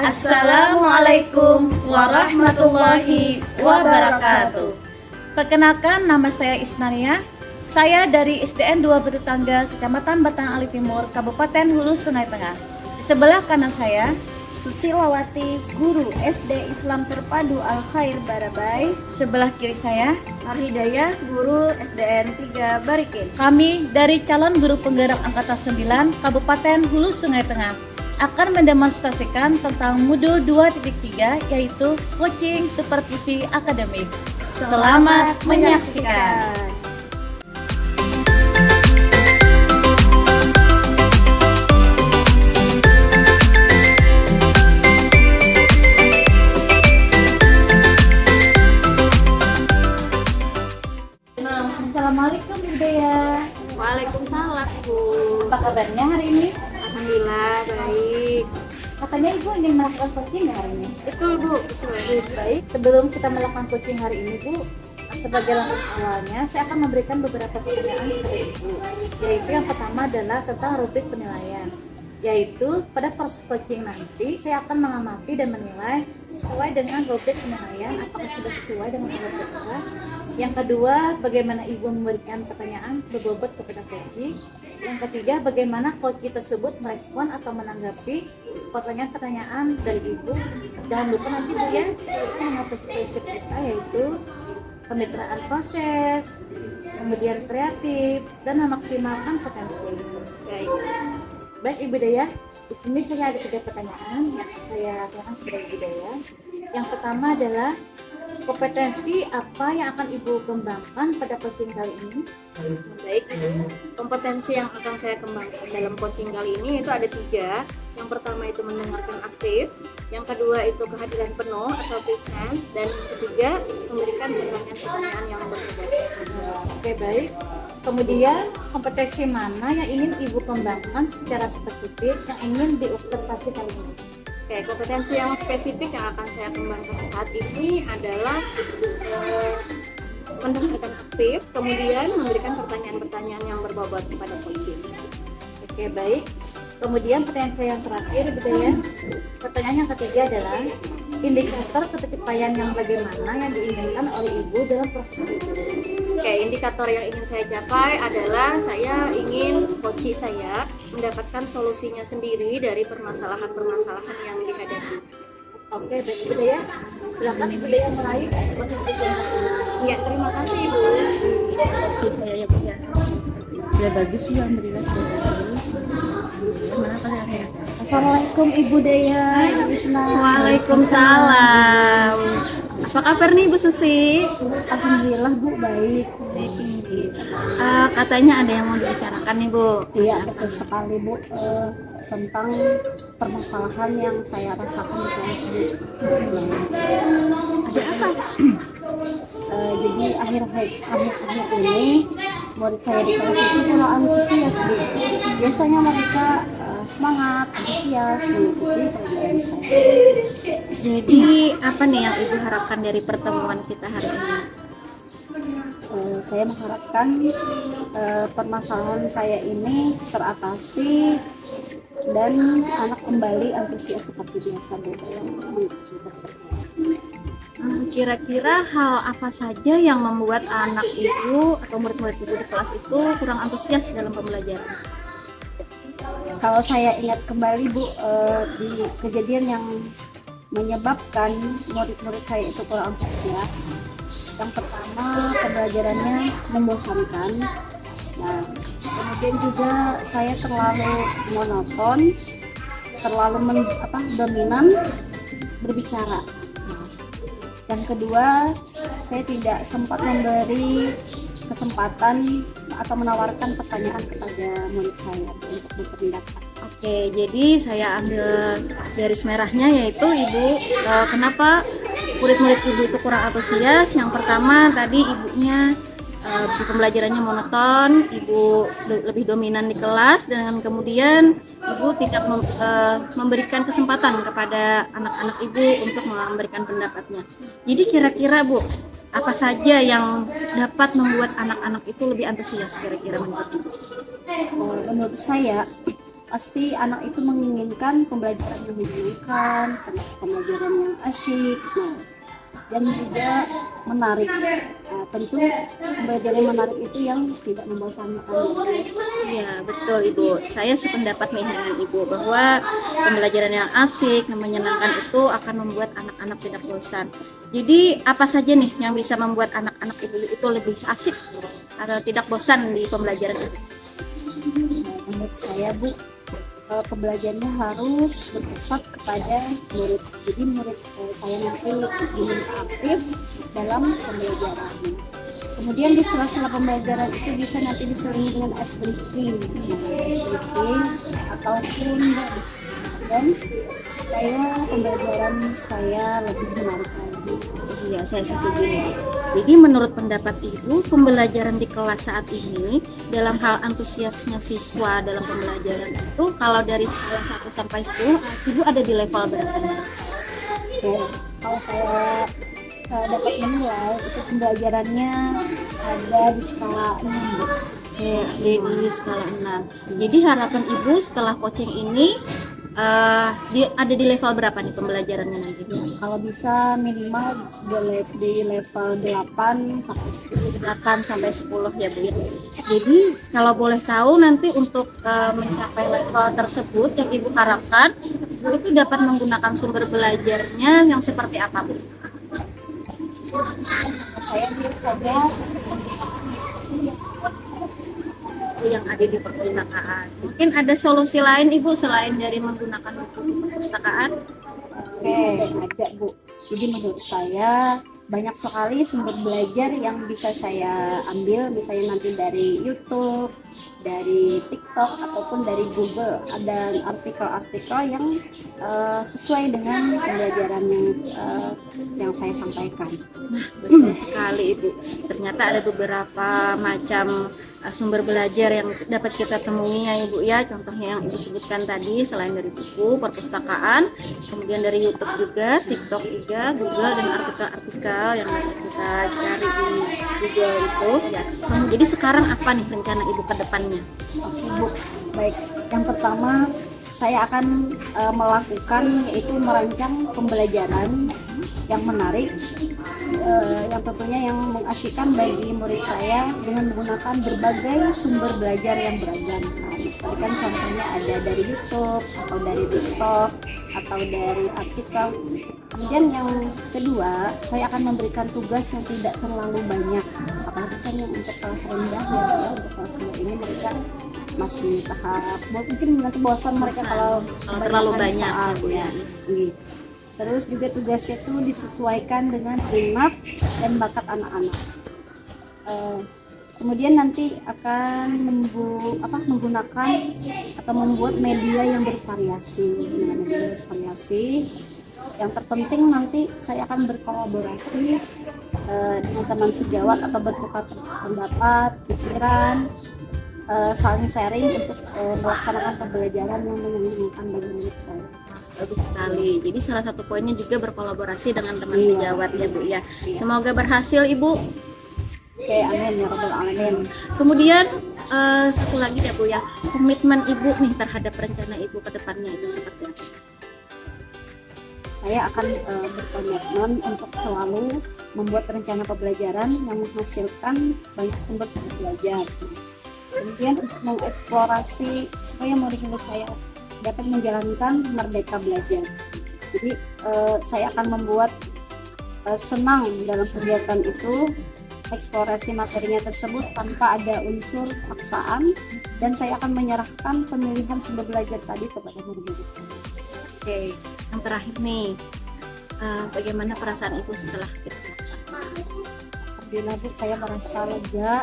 Assalamualaikum warahmatullahi wabarakatuh. Perkenalkan, nama saya Isnania. Saya dari SDN 2 Batu Tangga, Kecamatan Batang Ali Timur, Kabupaten Hulu Sungai Tengah. Di sebelah kanan saya, Susilawati, guru SD Islam Terpadu Al Khair Barabai. sebelah kiri saya, Arhidayah, guru SDN 3 Barikin. kami dari calon guru penggerak Angkatan 9 Kabupaten Hulu Sungai Tengah akan mendemonstrasikan tentang modul 2.3, yaitu coaching supervisi akademik. Selamat menyaksikan. Assalamualaikum Ibu Dea. Waalaikumsalam Bu. Apa kabarnya hari ini? Alhamdulillah baik. Katanya Ibu ingin melakukan coaching hari ini. Betul Bu, betul. Baik, sebelum kita melakukan coaching hari ini Bu, sebagai langkah awalnya saya akan memberikan beberapa pertanyaan kepada Ibu. Yaitu yang pertama adalah tentang rubrik penilaian. Yaitu pada proses coaching nanti saya akan mengamati dan menilai sesuai dengan rubrik penilaian apakah sudah sesuai dengan rubrik kita. Yang kedua, bagaimana Ibu memberikan pertanyaan berbobot kepada coaching. Yang ketiga, bagaimana coaching tersebut merespon atau menanggapi pertanyaan-pertanyaan dari Ibu. Jangan lupa nanti Bu ya, kita mengatur prinsip kita yaitu kemitraan proses, kemudian kreatif, dan memaksimalkan potensi. Baik Ibu Daya, di sini saya ada 3 pertanyaan yang saya tanyakan kepada Ibu Daya. Yang pertama adalah kompetensi apa yang akan Ibu kembangkan pada coaching kali ini? Baik, kompetensi yang akan saya kembangkan dalam coaching kali ini itu ada 3. Yang pertama itu mendengarkan aktif, yang kedua itu kehadiran penuh atau presence, dan yang ketiga memberikan pertanyaan-pertanyaan yang berbeda. Oke baik. Kemudian kompetensi mana yang ingin Ibu kembangkan secara spesifik yang ingin diobservasi kali ini? Oke, kompetensi yang spesifik yang akan saya kembangkan saat ini adalah mendengarkan aktif, kemudian memberikan pertanyaan-pertanyaan yang berbobot kepada coaching. Oke baik. Kemudian pertanyaan saya yang terakhir Ibu Daya. Pertanyaan yang ketiga adalah indikator ketercapaian yang bagaimana yang diinginkan oleh Ibu dalam proses itu. Oke, indikator yang ingin saya capai adalah saya ingin coach saya mendapatkan solusinya sendiri dari permasalahan-permasalahan yang dihadapi. Oke baik Ibu Daya. Silakan Ibu Daya mulai proses ini. Ya, terima kasih Ibu. Saya ya Bu ya. Sudah bagus ya, alhamdulillah sudah bagus. Mana pertanyaannya? Assalamualaikum Ibu Daya. Waalaikumsalam. Apa kabar nih Bu Susi? Alhamdulillah Bu, baik. Katanya ada yang mau dibicarakan nih Bu. Iya, betul sekali Bu. Tentang permasalahan yang saya rasakan di kelas Bu. Ada apa? Jadi akhir-akhir ini murid saya di kelas itu kurang antusias Bu. Biasanya mereka semangat, antusias mengikuti pelajaran saya. Jadi apa nih yang Ibu harapkan dari pertemuan kita hari ini? Saya mengharapkan permasalahan saya ini teratasi dan anak kembali antusias seperti biasa Bu. Kira-kira hal apa saja yang membuat anak Ibu atau murid-murid Ibu di kelas itu kurang antusias dalam pembelajaran? Kalau saya ingat kembali Bu, di kejadian yang menyebabkan murid-murid saya itu kurang antusias. Yang pertama, pembelajarannya membosankan. Nah, kemudian juga saya terlalu monoton, terlalu dominan berbicara. Nah, yang kedua, saya tidak sempat memberi kesempatan atau menawarkan pertanyaan kepada murid saya untuk berpendapat. Oke, jadi saya ambil garis merahnya yaitu Ibu kenapa murid-murid Ibu itu kurang antusias. Yang pertama tadi Ibunya di pembelajarannya monoton, Ibu lebih dominan di kelas, dan kemudian Ibu tidak memberikan kesempatan kepada anak-anak Ibu untuk memberikan pendapatnya. Jadi kira-kira Bu, apa saja yang dapat membuat anak-anak itu lebih antusias kira-kira menurut Ibu? Menurut saya pasti anak itu menginginkan pembelajaran yang menyenangkan, terus pembelajaran yang asyik, nah, dan juga menarik. Nah, tentu pembelajaran yang menarik itu yang tidak membosankan. Iya, betul Ibu. Saya sependapat nih dengan Ibu bahwa pembelajaran yang asik, yang menyenangkan itu akan membuat anak-anak tidak bosan. Jadi apa saja nih yang bisa membuat anak-anak itu lebih asik atau tidak bosan di pembelajaran itu? Menurut saya Bu, pembelajarannya harus berpusat kepada murid. Jadi murid saya nanti diminta aktif dalam pembelajaran. Kemudian di sela-sela pembelajaran itu bisa nanti diselingi dengan ice breaking ataupun dance supaya pembelajaran saya lebih menarik lagi. Iya, saya setuju nih. Jadi menurut pendapat Ibu, pembelajaran di kelas saat ini dalam hal antusiasnya siswa dalam pembelajaran itu kalau dari skala 1 sampai 10, Ibu ada di level berapa? Oke, kalau saya dapat menilai itu pembelajarannya ada di skala 6. Oke, ada di skala 6. Jadi harapan Ibu setelah coaching ini ada di level berapa nih pembelajarannya nanti? Kalau bisa minimal di level 8 sampai 10. 8 sampai 10 ya Bu ya. Jadi kalau boleh tahu nanti untuk mencapai level tersebut yang Ibu harapkan, Ibu itu dapat menggunakan sumber belajarnya yang seperti apa Bu? Saya biasanya yang ada di perpustakaan. Mungkin ada solusi lain Ibu selain dari menggunakan buku di perpustakaan? oke, ada Bu. Jadi menurut saya banyak sekali sumber belajar yang bisa saya ambil, misalnya nanti dari YouTube, dari TikTok ataupun dari Google. Ada artikel-artikel yang sesuai dengan pembelajaran yang saya sampaikan. Betul sekali Ibu. Ternyata ada beberapa macam sumber belajar yang dapat kita temui ya Ibu ya. Contohnya yang Ibu sebutkan tadi, selain dari buku, perpustakaan, kemudian dari YouTube juga, TikTok juga, Google, dan artikel-artikel yang bisa kita cari di Google itu ya. Jadi sekarang apa nih rencana Ibu ke depannya? Oke Bu, baik. Yang pertama saya akan melakukan yaitu merancang pembelajaran yang menarik, yang tentunya yang mengasyikkan bagi murid saya dengan menggunakan berbagai sumber belajar yang beragam. Nah, misalkan kan contohnya ada dari YouTube atau dari TikTok atau dari artikel. Kemudian yang kedua, saya akan memberikan tugas yang tidak terlalu banyak, apalagi kan yang untuk kelas rendah ya, untuk kelas rendah ini mereka masih tahap mungkin nanti bosan mereka kalau terlalu banyak saat, ya Bu ya. Gitu. Terus juga tugasnya tuh disesuaikan dengan minat dan bakat anak-anak. Kemudian nanti akan menggunakan atau membuat media yang bervariasi. Dengan media yang bervariasi, yang terpenting nanti saya akan berkolaborasi dengan teman sejawat atau bertukar pendapat, pikiran, saling sharing untuk melaksanakan pembelajaran yang menyenangkan bagi murid saya. Bagus sekali. Jadi salah satu poinnya juga berkolaborasi dengan teman sejawat ya Bu ya. Semoga berhasil Ibu. Oke, amin ya rabbal alamin. Kemudian satu lagi ya Bu ya, komitmen Ibu nih terhadap rencana Ibu ke depannya itu seperti apa? Saya akan berkomitmen untuk selalu membuat rencana pembelajaran yang menghasilkan banyak sumber belajar. Kemudian untuk mengeksplorasi supaya murid-murid saya dapat menjalankan merdeka belajar. Jadi saya akan membuat senang dalam kegiatan itu, eksplorasi materinya tersebut tanpa ada unsur paksaan, dan saya akan menyerahkan pemilihan sumber belajar tadi kepada murid-murid saya. Oke, yang terakhir nih, bagaimana perasaan Ibu setelah kita Alhamdulillah Bu, saya merasa lega.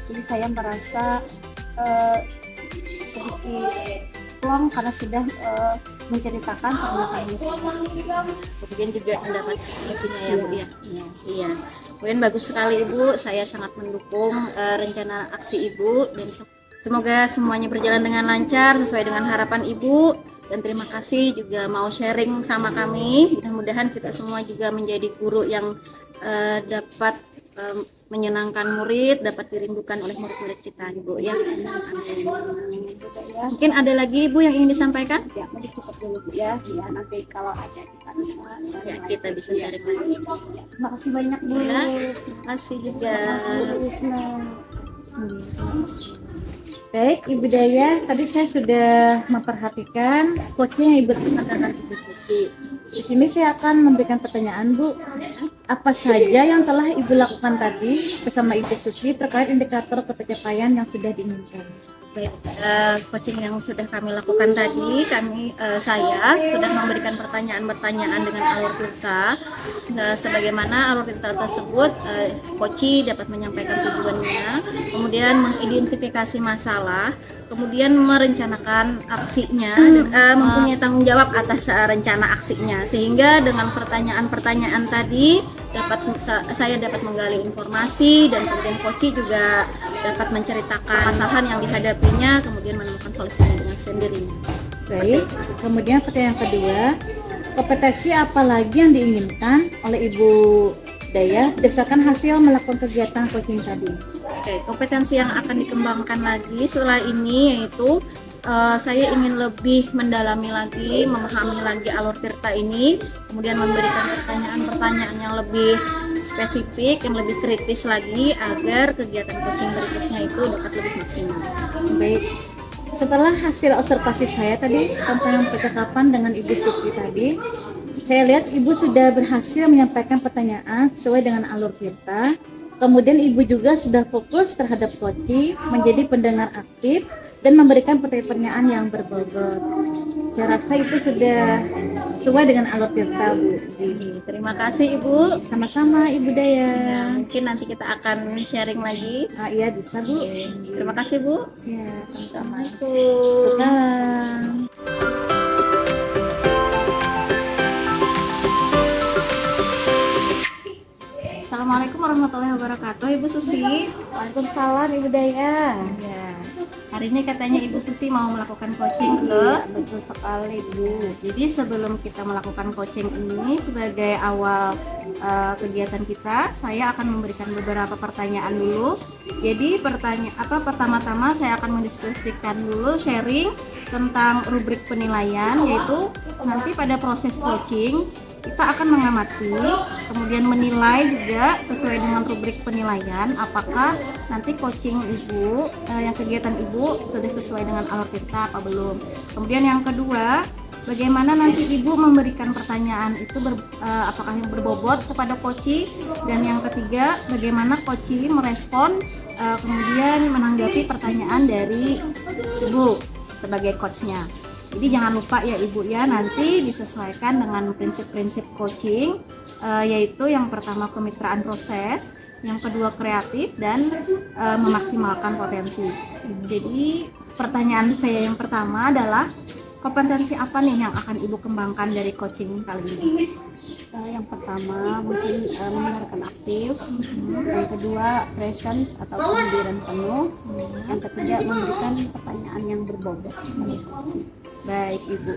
Jadi saya merasa sedikit plong karena sudah menceritakan permasalahan saya. kemudian juga mendapat solusinya ya Bu ya. Iya. Kemudian bagus sekali Ibu, saya sangat mendukung rencana aksi Ibu dan semoga semuanya berjalan dengan lancar sesuai dengan harapan Ibu. Dan terima kasih juga mau sharing sama kami. Mudah-mudahan kita semua juga menjadi guru yang dapat menyenangkan murid, dapat dirindukan oleh murid-murid kita, Ibu ya. Mungkin ada lagi Ibu yang ingin disampaikan? Ya, mungkin cukup dulu Bu ya. Ya, nanti kalau ada kita bisa Ya, kita bisa sharing lagi. Terima kasih banyak Bu. Ya, terima kasih juga. Bu Isna. Baik, Ibu Daya, tadi saya sudah memperhatikan coaching yang Ibu lakukan dengan Ibu Susi. Di sini saya akan memberikan pertanyaan, Bu. Apa saja yang telah Ibu lakukan tadi bersama Ibu Susi terkait indikator pencapaian yang sudah diinginkan? Baik, coaching yang sudah kami lakukan tadi, saya sudah memberikan pertanyaan-pertanyaan dengan alur tirta, sebagaimana alur tirta tersebut, coach dapat menyampaikan tujuannya, kemudian mengidentifikasi masalah, kemudian merencanakan aksinya, mempunyai tanggung jawab atas rencana aksinya, sehingga dengan pertanyaan-pertanyaan tadi saya dapat menggali informasi dan kemudian coach juga dapat menceritakan masalah yang dihadapinya, kemudian menemukan solusinya dengan sendirinya. Baik, kemudian pertanyaan kedua, kompetensi apa lagi yang diinginkan oleh Ibu Daya berdasarkan hasil melakukan kegiatan coaching tadi? Oke, kompetensi yang akan dikembangkan lagi setelah ini yaitu saya ingin lebih mendalami lagi, memahami lagi alur tirta ini, kemudian memberikan pertanyaan-pertanyaan yang lebih spesifik, yang lebih kritis lagi agar kegiatan coaching berikutnya itu dapat lebih maksimal. Baik, setelah hasil observasi saya tadi tentang percakapan dengan Ibu Susi tadi, saya lihat Ibu sudah berhasil menyampaikan pertanyaan sesuai dengan alur tirta. Kemudian Ibu juga sudah fokus terhadap coaching, menjadi pendengar aktif, dan memberikan pertanyaan yang berbobot. Saya rasa itu sudah sesuai dengan alur tirta, Bu. Terima kasih Ibu. Sama-sama Ibu Daya. Ya, mungkin nanti kita akan sharing lagi. Iya bisa Bu. Terima kasih Bu. Ya, sama-sama. Assalamualaikum. Salam. Assalamualaikum warahmatullahi wabarakatuh, Ibu Susi. Waalaikumsalam Ibu Daya. Ya, hari ini katanya Ibu Susi mau melakukan coaching Betul sekali Bu. Jadi sebelum kita melakukan coaching ini sebagai awal kegiatan kita, saya akan memberikan beberapa pertanyaan dulu. Jadi pertama-tama saya akan mendiskusikan dulu sharing tentang rubrik penilaian, yaitu nanti pada proses coaching kita akan mengamati, kemudian menilai juga sesuai dengan rubrik penilaian apakah nanti coaching Ibu, yang kegiatan Ibu sudah sesuai dengan alur tirta apa belum. Kemudian yang kedua, bagaimana nanti Ibu memberikan pertanyaan itu apakah yang berbobot kepada coaching, dan yang ketiga, bagaimana coaching merespon kemudian menanggapi pertanyaan dari Ibu sebagai coachnya. Jadi jangan lupa ya Ibu ya, nanti disesuaikan dengan prinsip-prinsip coaching, yaitu yang pertama kemitraan proses, yang kedua kreatif, dan memaksimalkan potensi. Jadi pertanyaan saya yang pertama adalah kompetensi apa nih yang akan Ibu kembangkan dari coaching kali ini? Yang pertama mungkin mendengarkan aktif, yang kedua presence atau kehadiran penuh, yang ketiga memberikan pertanyaan yang berbobot. Baik Ibu.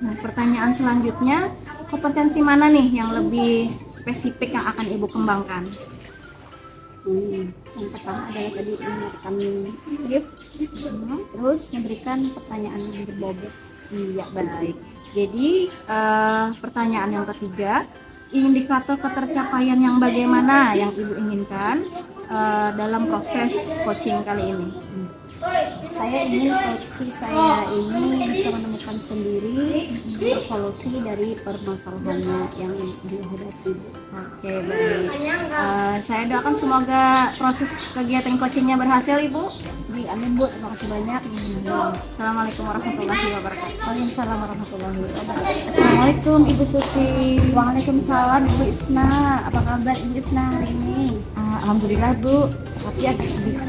Nah, pertanyaan selanjutnya, kompetensi mana nih yang lebih spesifik yang akan Ibu kembangkan? Yang pertama adalah tadi mendengarkan aktif, terus memberikan pertanyaan yang berbobot. Iya, baik. Jadi pertanyaan yang ketiga, indikator ketercapaian yang bagaimana yang Ibu inginkan dalam proses coaching kali ini? Saya ingin coach saya ini bisa menemukan sendiri solusi dari permasalahannya yang dihadapi. Oke, baik. Saya doakan semoga proses kegiatan coachingnya berhasil, Ibu. Amin Bu, terima kasih banyak. Assalamualaikum warahmatullahi wabarakatuh. Waalaikumsalam warahmatullahi wabarakatuh. Assalamualaikum Ibu Susi. Waalaikumsalam Ibu Isna. Apa kabar Ibu Isna hari ini? Alhamdulillah Bu, tapi agak sedikit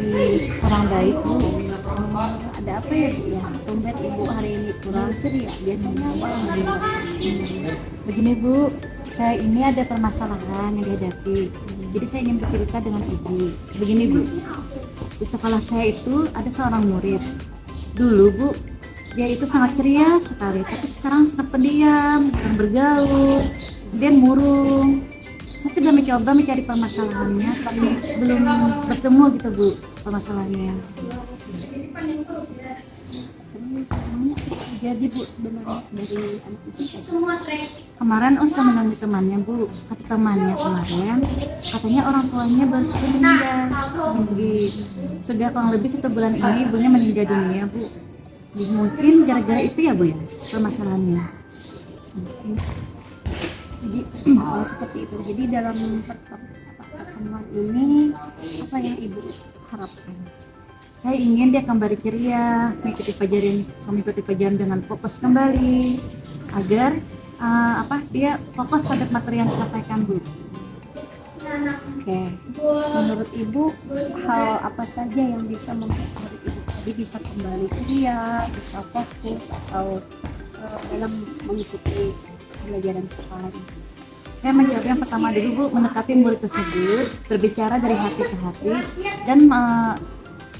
kurang baik Bu. Ada apa ya Bu ya? Tumben Ibu hari ini kurang ceria. Biasanya apa yang Begini Bu, saya ini ada permasalahan yang dihadapi. Jadi saya ingin bercerita dengan Ibu. Begini Bu, di sekolah saya itu ada seorang murid. Dulu Bu, dia itu sangat ceria sekali, tapi sekarang sangat pendiam, jarang bergaul, dia murung. Saya sudah mencoba mencari permasalahannya, tapi belum bertemu gitu Bu permasalahannya. Jadi Bu sebenarnya dari anak itu Kemarin saya menemui temannya Bu, kata temannya kemarin katanya orang tuanya baru saja meninggal. Jadi sudah kurang lebih 1 bulan ini ibunya meninggal dunia Bu. Jadi mungkin gara-gara itu ya Bu ya permasalahannya. jadi seperti itu. Jadi dalam pertemuan ini apa yang Ibu harapkan? Saya ingin dia kembali ceria, mengikuti pelajaran dengan fokus kembali, agar dia fokus pada materi yang disampaikan Bu. Oke. Menurut Ibu hal apa saja yang bisa membuat Ibu tadi bisa kembali ceria, bisa fokus atau dalam mengikuti pelajaran sekolah ini? Saya mencoba yang pertama dulu Bu, mendekati murid tersebut, berbicara dari hati ke hati, dan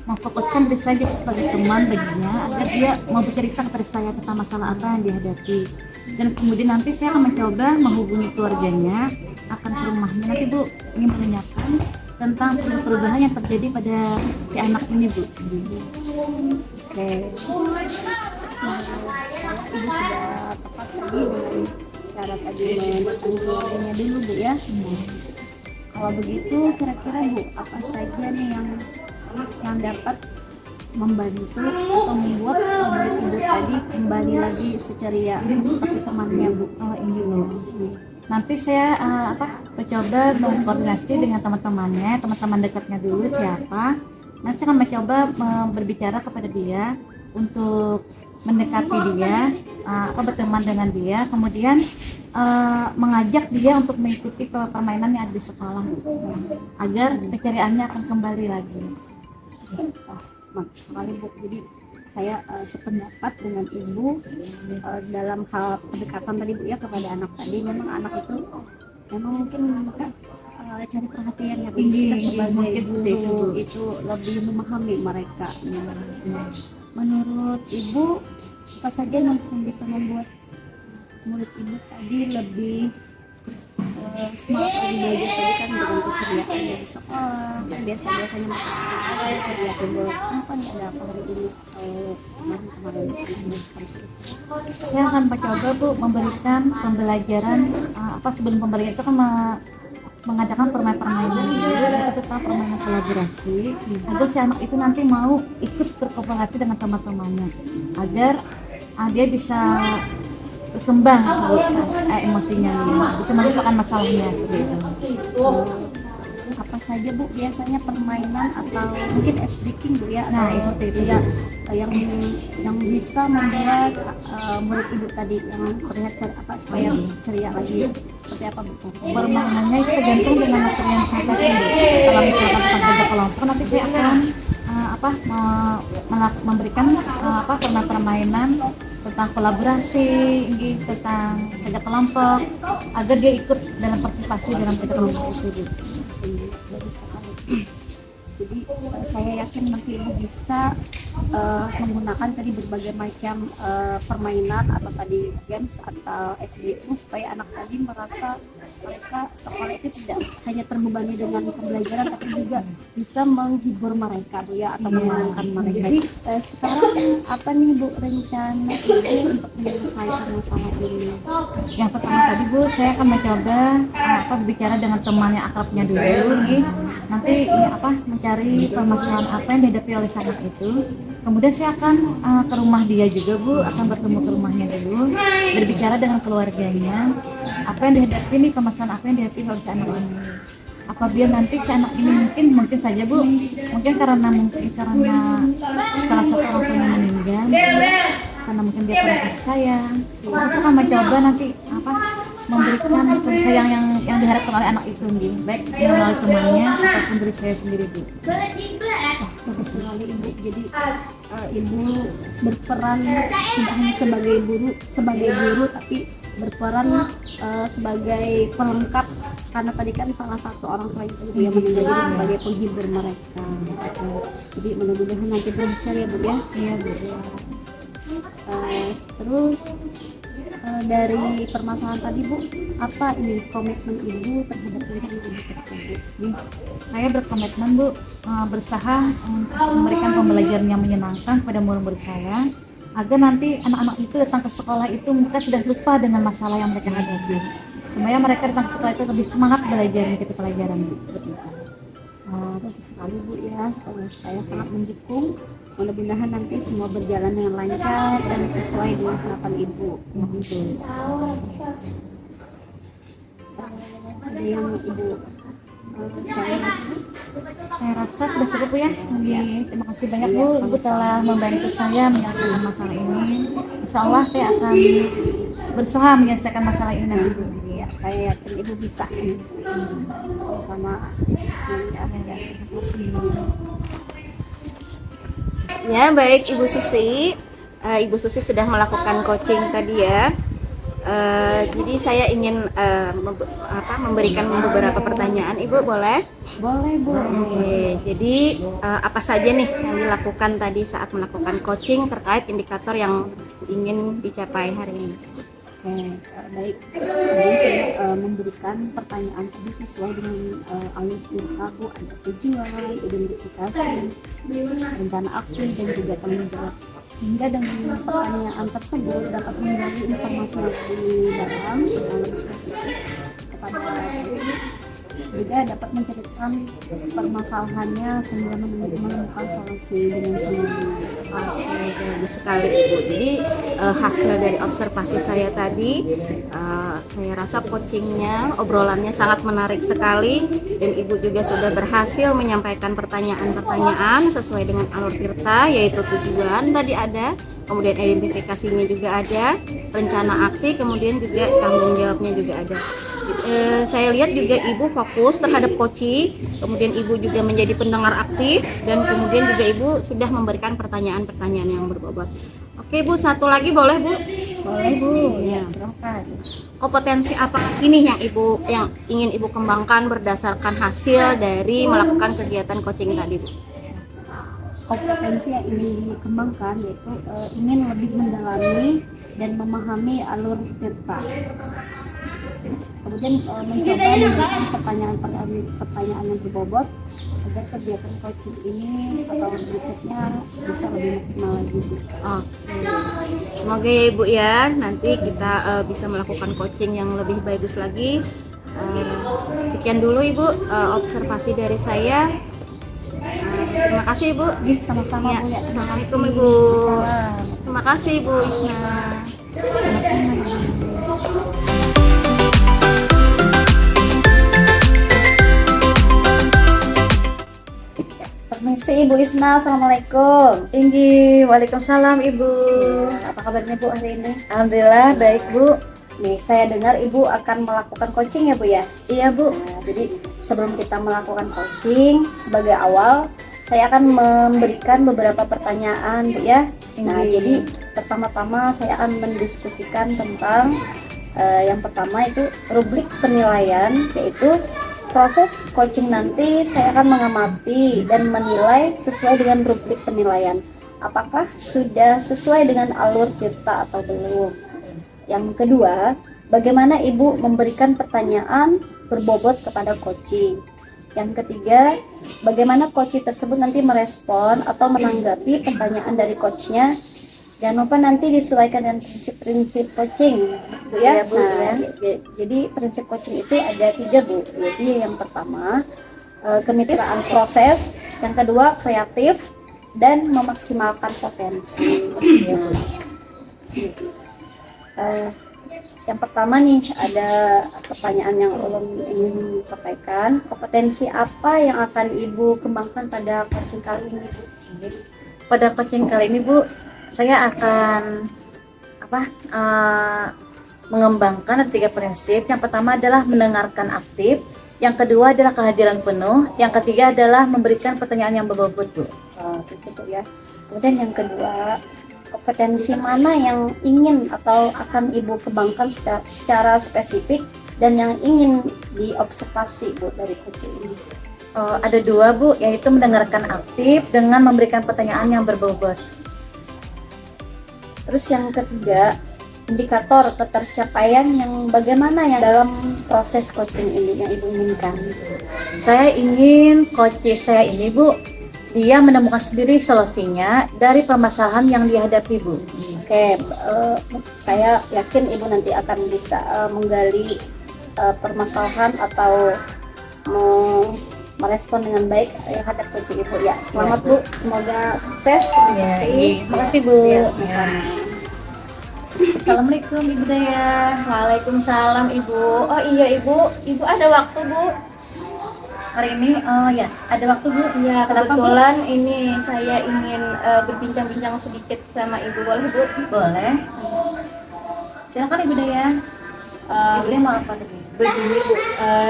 memfokuskan diri saya sebagai teman baginya agar dia mau bercerita kepada saya tentang masalah apa yang dihadapi. Dan kemudian nanti saya akan mencoba menghubungi keluarganya, akan ke rumahnya nanti Bu, ingin menanyakan tentang perubahan yang terjadi pada si anak ini Bu. Oke. Ibu sudah tepat tadi dengan cara tadi menentukan keluarganya dulu Bu ya. Kalau begitu kira-kira Bu apa saja nih yang dapat membantu atau membuat murid Ibu tadi kembali lagi seceria seperti temannya Bu? Ini Bu. Nanti saya mencoba mengkoordinasi dengan teman-teman dekatnya dulu siapa. Nanti saya akan mencoba berbicara kepada dia untuk mendekati dia, berteman dengan dia, kemudian mengajak dia untuk mengikuti permainan yang ada di sekolah agar keceriaannya akan kembali lagi. Mantap sekali Bu. Jadi saya sependapat dengan Ibu dalam hal pendekatan tadi Bu ya kepada anak tadi. Memang anak itu memang mungkin cari perhatian ya Bu. Kita sebagai guru itu lebih memahami mereka. Menurut Ibu apa saja yang bisa membuat murid Ibu tadi lebih semangat lagi belajar tadi kan dengan keceriaan di sekolah kan biasanya masalah ceria timbul kenapa nih ada apa hari ini kemarin seperti itu. Saya akan mencoba Bu memberikan pembelajaran sebelum pembelajaran itu kan mengadakan permainan dulu, itu tentang permainan kolaborasi agar si anak itu nanti mau ikut berkolaborasi dengan teman-temannya agar dia bisa berkembang emosinya, bisa melupakan masalahnya gitu. Apa saja Bu biasanya permainan atau mungkin ice breaking Bu ya? Nah seperti itu ya yang bisa membuat murid Ibu tadi yang terlihat supaya ceria lagi seperti apa Bu? Permainannya itu tergantung dengan materi yang disampaikan Bu. Kalau misalkan tentang kerja kelompok nanti saya akan memberikan permainan tentang kolaborasi, tentang kerja kelompok agar dia ikut dalam partisipasi dalam kerja kelompok itu. Bagus sekali. Jadi saya yakin nanti Ibu bisa menggunakan tadi berbagai macam permainan atau tadi games atau SBU supaya anak tadi merasa mereka sekolah itu tidak hanya terbebani dengan pembelajaran tapi juga bisa menghibur mereka Bu ya atau menyenangkan mereka. Jadi sekarang apa nih Bu rencana Ibu untuk menyelesaikan masalah ini? Yang pertama tadi Bu, saya akan mencoba berbicara dengan teman yang akrabnya dulu nih. Nanti mencari permasalahan apa yang dihadapi oleh anak itu. Kemudian saya akan ke rumah dia juga Bu, akan bertemu ke rumahnya dulu, berbicara dengan keluarganya apa yang dihadapi nih, permasalahan apa yang dihadapi oleh si anak ini. Apabila nanti si anak ini mungkin saja Bu, mungkin karena salah satu orang tuanya meninggal, karena mungkin dia kurang kasih sayang, terus akan mencoba nanti memberikan kasih sayang yang diharapkan oleh anak itu nih, baik melalui temannya ataupun dari saya sendiri Bu. Bagus sekali Ibu. Jadi Ibu berperan tidak hanya sebagai guru tapi berperan sebagai pelengkap karena tadi kan salah satu orang tua itu yang menjadi sebagai penghibur mereka. Jadi mudah-mudahan nanti berhasil ya Bu ya. Iya Bu. Terus dari permasalahan tadi Bu, apa ini komitmen Ibu terhadap murid Ibu tersebut? Saya berkomitmen Bu, berusaha untuk memberikan pembelajaran yang menyenangkan kepada murid-murid saya, agar nanti anak-anak itu datang ke sekolah itu mereka sudah lupa dengan masalah yang mereka hadapi. Supaya mereka datang ke sekolah itu lebih semangat belajar mengikuti pelajaran Bu. Bagus sekali Bu ya. Saya sangat mendukung. Mudah-mudahan nanti semua berjalan dengan lancar dan sesuai dengan harapan Ibu. Ada yang Ibu Saya rasa sudah cukup Bu ya. Terima kasih banyak Bu, Ibu telah membantu saya menyelesaikan masalah ini. Insya Allah saya akan berusaha menyelesaikan masalah ini nanti Bu. Ya, saya yakin Ibu bisa. Sama-sama. Terima kasih. Ya, baik Ibu Susi. Ibu Susi sudah melakukan coaching tadi ya. Jadi saya ingin memberikan beberapa pertanyaan, Ibu boleh? Boleh Bu. Oke, jadi apa saja nih yang dilakukan tadi saat melakukan coaching terkait indikator yang ingin dicapai hari ini? Oke, baik. Jadi saya memberikan pertanyaan tadi sesuai dengan alur kita Bu, ada tujuan, identifikasi, rencana aksi dan juga tanggung jawab. Sehingga dengan pertanyaan tersebut dapat menggali informasi lebih dalam lebih spesifik kepada juga dapat menceritakan permasalahannya sehingga menemukan solusi dengan sendiri. Oke, bagus sekali Ibu. Jadi hasil dari observasi saya tadi, saya rasa coachingnya, obrolannya sangat menarik sekali, dan Ibu juga sudah berhasil menyampaikan pertanyaan-pertanyaan sesuai dengan alur Tirta, yaitu tujuan tadi ada, kemudian identifikasinya juga ada, rencana aksi, kemudian juga tanggung jawabnya juga ada. Saya lihat juga Ibu fokus terhadap coaching, kemudian Ibu juga menjadi pendengar aktif, dan kemudian juga Ibu sudah memberikan pertanyaan-pertanyaan yang berbobot. Oke Bu, satu lagi boleh Bu? Boleh Bu, ya silakan. Kompetensi apa ini yang ingin Ibu kembangkan berdasarkan hasil dari melakukan kegiatan coaching tadi Bu? Kompetensi yang ingin dikembangkan yaitu ingin lebih mendalami dan memahami alur Tirta. Kemudian mencoba memberikan pertanyaan yang berbobot agar kegiatan coaching ini atau berikutnya bisa lebih maksimal lagi. Oke. Semoga ya Ibu ya nanti kita bisa melakukan coaching yang lebih bagus lagi. Sekian dulu Ibu observasi dari saya. Terima kasih Ibu. Sama-sama Ya, Bu ya. Assalamualaikum Ibu. Salam. Terima kasih Ibu Isna. Permisi Ibu Isna, Assalamualaikum. Waalaikumsalam Ibu. Apa kabarnya Bu hari ini? Alhamdulillah baik Bu. Nih, saya dengar Ibu akan melakukan coaching ya Bu ya? Iya Bu. Nah, jadi sebelum kita melakukan coaching, sebagai awal saya akan memberikan beberapa pertanyaan Bu ya. Nah, jadi pertama-tama saya akan mendiskusikan tentang yang pertama itu rubrik penilaian, yaitu proses coaching nanti saya akan mengamati dan menilai sesuai dengan rubrik penilaian. Apakah sudah sesuai dengan alur Tirta atau belum? Yang kedua, bagaimana Ibu memberikan pertanyaan berbobot kepada coaching. Yang ketiga, bagaimana coaching tersebut nanti merespon atau menanggapi pertanyaan dari coachnya. Jangan lupa nanti disesuaikan dengan prinsip-prinsip coaching, Bu ya. Bu, Nah, jadi prinsip coaching itu ada 3 Bu. Jadi yang pertama kemitraan proses, yang kedua kreatif, dan memaksimalkan potensi. Yang pertama nih ada pertanyaan yang ulun ingin sampaikan. Kompetensi apa yang akan Ibu kembangkan pada coaching kali ini Bu? Pada coaching kali ini Bu, saya akan mengembangkan 3 prinsip. Yang pertama adalah mendengarkan aktif, yang kedua adalah kehadiran penuh, yang ketiga adalah memberikan pertanyaan yang berbobot Bu. Gitu ya. Kemudian yang kedua, kompetensi mana yang ingin atau akan Ibu kembangkan secara spesifik dan yang ingin diobservasi Bu dari coaching ini? Ada 2 Bu, yaitu mendengarkan aktif dengan memberikan pertanyaan yang berbobot. Terus yang ketiga, indikator ketercapaian yang bagaimana yang dalam proses coaching ini yang Ibu inginkan? Saya ingin coach saya ini Bu, dia menemukan sendiri solusinya dari permasalahan yang dihadapi Bu. Oke, saya yakin Ibu nanti akan bisa menggali permasalahan atau merespon dengan baik terhadap coaching Ibu ya. Selamat Bu, semoga sukses. Terima kasih. Makasih Bu. Ya, sama-sama. Assalamualaikum Ibu Daya. Waalaikumsalam Ibu. Oh iya Ibu ada waktu Bu? Hari ini oh ya, ada waktu Bu. Ya Kenapa, Bu? kebetulan ini saya ingin berbincang-bincang sedikit sama Ibu, boleh Bu? Boleh. Silakan Ibu Daya. Ibu Daya mau apa tuh? Begini Bu,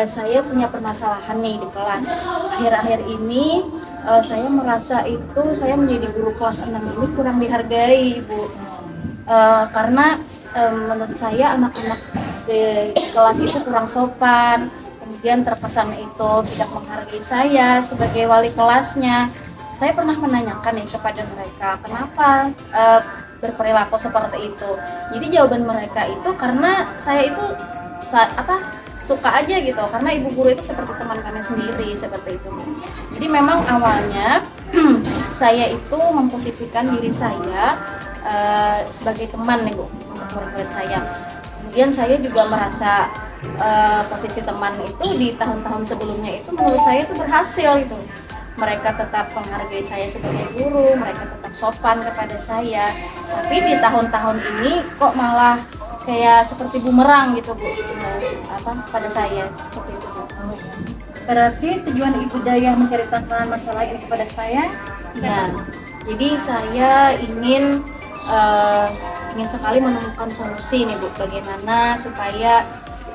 saya punya permasalahan nih di kelas. Akhir-akhir ini saya merasa itu saya menjadi guru kelas 6 ini kurang dihargai Ibu. Karena menurut saya anak-anak di kelas itu kurang sopan, kemudian terkesan itu tidak menghargai saya sebagai wali kelasnya. Saya pernah menanyakan nih kepada mereka kenapa berperilaku seperti itu. Jadi jawaban mereka itu karena saya itu suka aja gitu, karena ibu guru itu seperti teman kami sendiri seperti itu. Jadi memang awalnya saya itu memposisikan diri saya sebagai teman nih Bu untuk murid-murid saya. Kemudian saya juga merasa posisi teman itu di tahun-tahun sebelumnya itu menurut saya itu berhasil itu. Mereka tetap menghargai saya sebagai guru, mereka tetap sopan kepada saya. Tapi di tahun-tahun ini kok malah kayak seperti bumerang gitu Bu, pada saya seperti itu Bu. Berarti tujuan Ibu Daya menceritakan masalah ini kepada saya? Ya, jadi saya ingin sekali menemukan solusi nih Bu, bagaimana supaya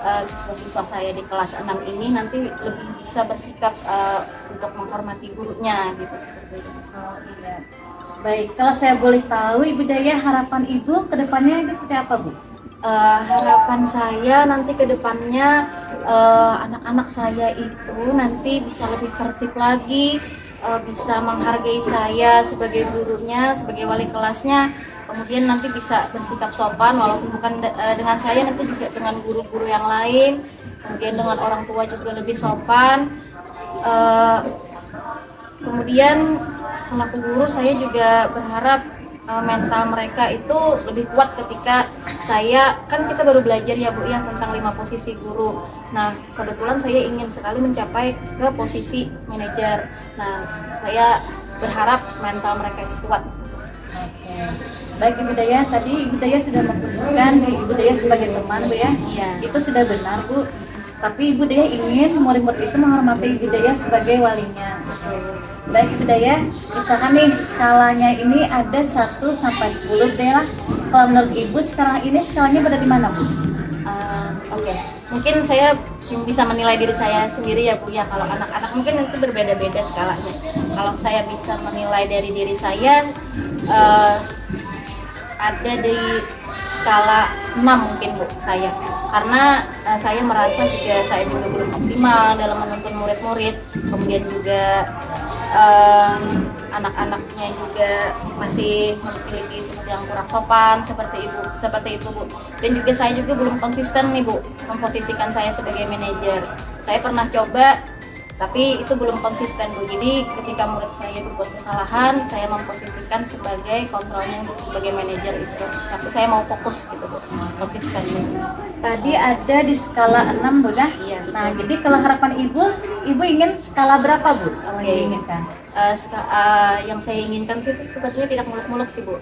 siswa-siswa saya di kelas 6 ini nanti lebih bisa bersikap untuk menghormati gurunya gitu seperti itu. Oh iya. Baik, kalau saya boleh tahu Ibu Daya, harapan Ibu ke depannya itu seperti apa Bu? Harapan saya nanti ke depannya anak-anak saya itu nanti bisa lebih tertib lagi, bisa menghargai saya sebagai gurunya, sebagai wali kelasnya, kemudian nanti bisa bersikap sopan walaupun bukan dengan saya, nanti juga dengan guru-guru yang lain, kemudian dengan orang tua juga lebih sopan. Kemudian selaku guru saya juga berharap mental mereka itu lebih kuat ketika kita baru belajar ya Bu ya tentang 5 posisi guru. Nah kebetulan saya ingin sekali mencapai ke posisi manajer. Nah saya berharap mental mereka itu kuat. Oke. Baik Ibu Daya, tadi Ibu Daya sudah memposisikan Ibu Daya sebagai teman Bu ya. Iya. Itu sudah benar Bu. Tapi Ibu Daya ingin murid-murid itu menghormati Ibu Daya sebagai walinya. Baik Ibu Daya, misalkan nih skalanya ini ada 1 sampai 10 deh lah. Kalau menurut Ibu sekarang ini skalanya berada di mana Bu? Oke. Mungkin saya bisa menilai diri saya sendiri ya Bu ya. Kalau anak-anak mungkin itu berbeda-beda skalanya. Kalau saya bisa menilai dari diri saya ada di skala 6 mungkin Bu saya. Karena saya merasa juga saya juga belum optimal dalam menuntun murid-murid. Kemudian juga anak-anaknya juga masih memiliki sifat yang kurang sopan seperti itu Bu. Dan juga saya juga belum konsisten nih Bu memposisikan saya sebagai manajer. Saya pernah coba tapi itu belum konsisten Bu. Jadi ketika murid saya berbuat kesalahan, saya memposisikan sebagai kontrolnya sebagai manajer itu. Tapi saya mau fokus gitu Bu, konsisten Bu. Tadi ada di skala 6 Bu ya? Iya. Nah, jadi kalau harapan Ibu ingin skala berapa Bu? Yang Oke. diinginkan? Yang saya inginkan sih sebetulnya tidak muluk-muluk sih Bu.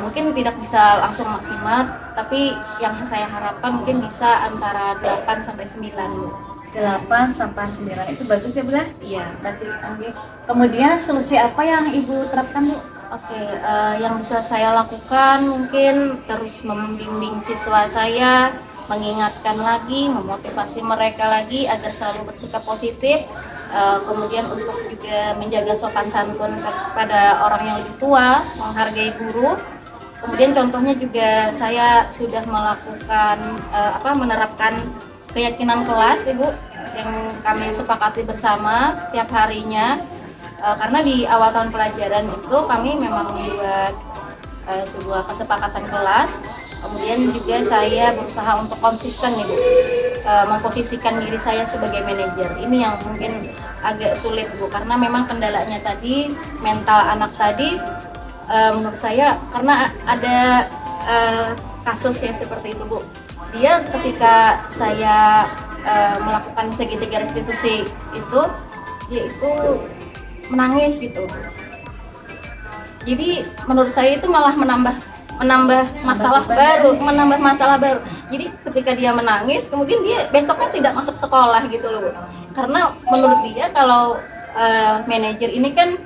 Mungkin tidak bisa langsung maksimal, tapi yang saya harapkan mungkin bisa antara 8 sampai 9 Bu. 8 sampai 9 itu bagus ya Bu ya? Iya. Berarti kemudian solusi apa yang Ibu terapkan Bu? Oke, yang bisa saya lakukan mungkin terus membimbing siswa saya, mengingatkan lagi, memotivasi mereka lagi agar selalu bersikap positif. Kemudian untuk juga menjaga sopan santun kepada orang yang lebih tua, menghargai guru. Kemudian contohnya juga saya sudah melakukan menerapkan keyakinan kelas Ibu yang kami sepakati bersama setiap harinya. Karena di awal tahun pelajaran itu kami memang membuat sebuah kesepakatan kelas Kemudian juga saya berusaha untuk konsisten nih Bu, memposisikan diri saya sebagai manajer. Ini yang mungkin agak sulit Bu, karena memang kendalanya tadi mental anak tadi, menurut saya karena ada kasus yang seperti itu Bu. Dia ketika saya melakukan segitiga restitusi itu, dia itu menangis gitu. Jadi menurut saya itu malah menambah masalah baru. Jadi ketika dia menangis, kemudian dia besoknya tidak masuk sekolah gitu loh Bu. Karena menurut dia kalau manajer ini kan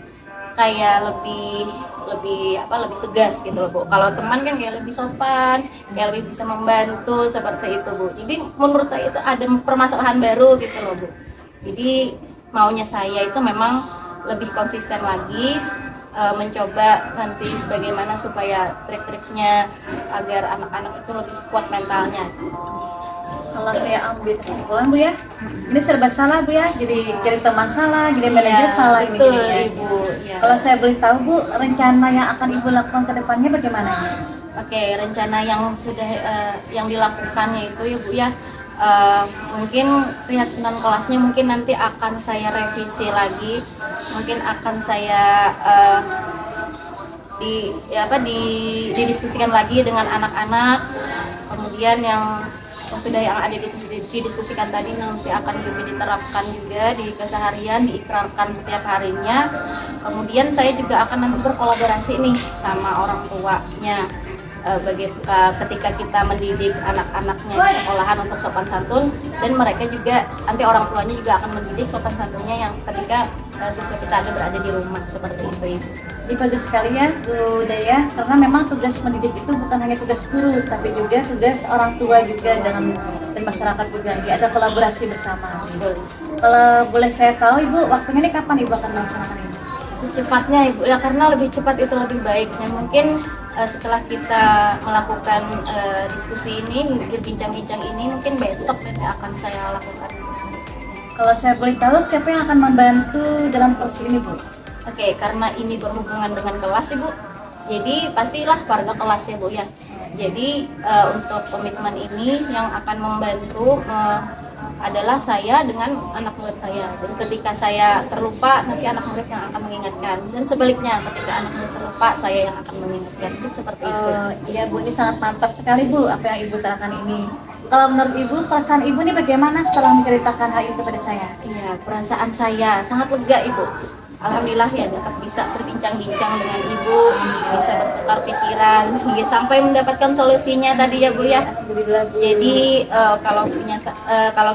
kayak lebih tegas gitu loh Bu. Kalau teman kan kayak lebih sopan, kayak lebih bisa membantu seperti itu Bu. Jadi menurut saya itu ada permasalahan baru gitu loh Bu. Jadi maunya saya itu memang lebih konsisten lagi, mencoba nanti bagaimana supaya trik-triknya agar anak-anak itu lebih kuat mentalnya. Kalau saya ambil kesimpulan Bu ya, ini serba salah Bu ya, jadi teman salah, jadi manajer salah ini Betul jadinya. Ibu. Ya. Kalau saya boleh tahu Bu, rencana yang akan Ibu lakukan ke depannya bagaimana? Oke, rencana yang sudah yang dilakukannya itu ya Bu ya, mungkin keyakinan kelasnya mungkin nanti akan saya revisi lagi, mungkin akan saya didiskusikan lagi dengan anak-anak. Kemudian yang sudah yang ada didiskusikan tadi nanti akan juga diterapkan juga di keseharian, diikrarkan setiap harinya. Kemudian saya juga akan nanti berkolaborasi nih sama orang tuanya, ketika kita mendidik anak-anaknya di sekolahan untuk sopan santun, dan mereka juga nanti orang tuanya juga akan mendidik sopan santunnya yang ketika siswa kita ada berada di rumah seperti itu Ibu. Ini bagus sekali ya Bu Daya, karena memang tugas mendidik itu bukan hanya tugas guru, tapi juga tugas orang tua juga dan masyarakat juga. Ada kolaborasi bersama. Kalau boleh saya tahu Ibu, waktunya ini kapan Ibu akan melaksanakan ini? Secepatnya Ibu ya, karena lebih cepat itu lebih baik. Dan mungkin setelah kita melakukan diskusi ini, berbincang-bincang ini, mungkin besok nanti akan saya lakukan. Kalau saya boleh tahu, siapa yang akan membantu dalam proses ini Bu? Oke, karena ini berhubungan dengan kelas Ibu, jadi pastilah warga kelas ya Bu ya. Jadi untuk komitmen ini yang akan membantu adalah saya dengan anak murid saya. Dan ketika saya terlupa, nanti anak murid yang akan mengingatkan. Dan sebaliknya, ketika anak murid terlupa, saya yang akan mengingatkan. Jadi seperti itu. Iya Bu, ini sangat mantap sekali Bu apa yang Ibu terangkan ini. Kalau menurut Ibu, perasaan Ibu ini bagaimana setelah menceritakan hal itu kepada saya? Iya, perasaan saya sangat lega Ibu. Alhamdulillah ya dapat bisa berbincang-bincang dengan Ibu, bisa bertukar pikiran hingga sampai mendapatkan solusinya tadi ya Bu ya. Jadi kalau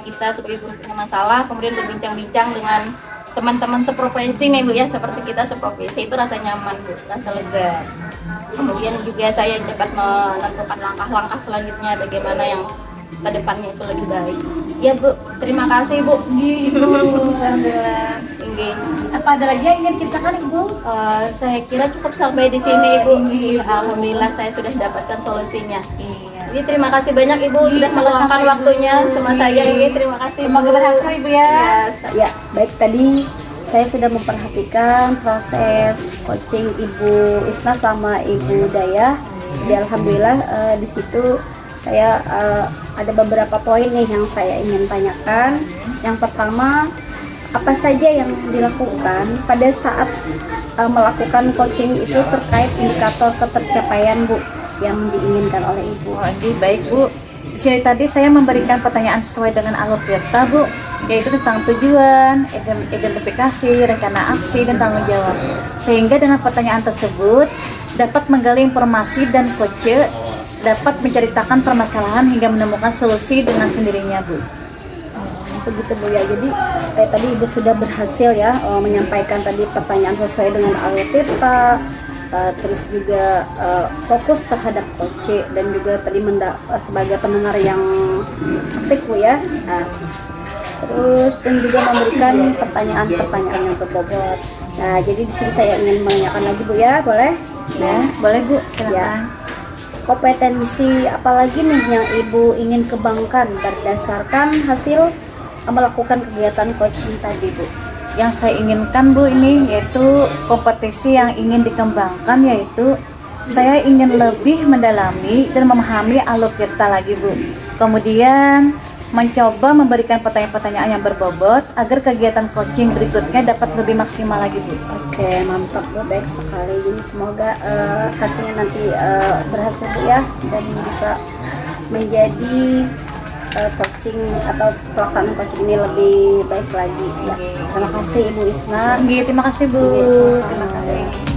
kita sebagai guru punya masalah, kemudian berbincang-bincang dengan teman-teman seprofesi nih Bu ya, seperti kita seprofesi, itu rasa nyaman Bu, rasa lega. Kemudian juga saya dapat menentukan langkah-langkah selanjutnya bagaimana yang ke depannya itu lebih baik. Ya Bu, terima kasih Bu. Alhamdulillah. Apa ada lagi yang ingin kita kan Ibu? Saya kira cukup sampai di sini Ibu. Alhamdulillah saya sudah dapatkan solusinya. Iya. Jadi terima kasih banyak Ibu sudah meluangkan waktunya sama saya ini. Terima kasih. Semoga berhasil Ibu ya. Ya, baik, tadi saya sudah memperhatikan proses coaching Ibu Isna sama Ibu Daya. Jadi alhamdulillah di situ saya ada beberapa poin nih yang saya ingin tanyakan. Yang pertama, apa saja yang dilakukan pada saat melakukan coaching itu terkait indikator ketercapaian Bu yang diinginkan oleh Ibu? Oh, ini baik Bu. Di sini tadi saya memberikan pertanyaan sesuai dengan alur peta Bu, yaitu tentang tujuan, identifikasi, rencana aksi, dan tanggung jawab. Sehingga dengan pertanyaan tersebut dapat menggali informasi dan coach dapat menceritakan permasalahan hingga menemukan solusi dengan sendirinya Bu. Begitu Bu ya. Jadi tadi Ibu sudah berhasil ya menyampaikan tadi pertanyaan sesuai dengan alur peta, terus juga fokus terhadap coach dan juga tadi sebagai pendengar yang aktif Bu ya. Terus dan juga memberikan pertanyaan-pertanyaan yang berbobot. Nah, jadi di sini saya ingin menanyakan lagi Bu ya, boleh? Ya, boleh Bu, silakan. Ya. Kompetensi apalagi nih yang Ibu ingin kembangkan berdasarkan hasil melakukan kegiatan coaching tadi Bu? Yang saya inginkan Bu ini yaitu kompetisi yang ingin dikembangkan, yaitu saya ingin lebih mendalami dan memahami alur tirta lagi Bu. Kemudian mencoba memberikan pertanyaan-pertanyaan yang berbobot agar kegiatan coaching berikutnya dapat lebih maksimal lagi Bu. Oke, mantap Bu, baik sekali. Jadi semoga hasilnya nanti berhasil Bu ya, dan bisa menjadi coaching atau pelaksanaan coaching ini lebih baik lagi ya. Terima kasih Ibu Isna. Terima kasih Bu. Oke, sama-sama. Terima kasih.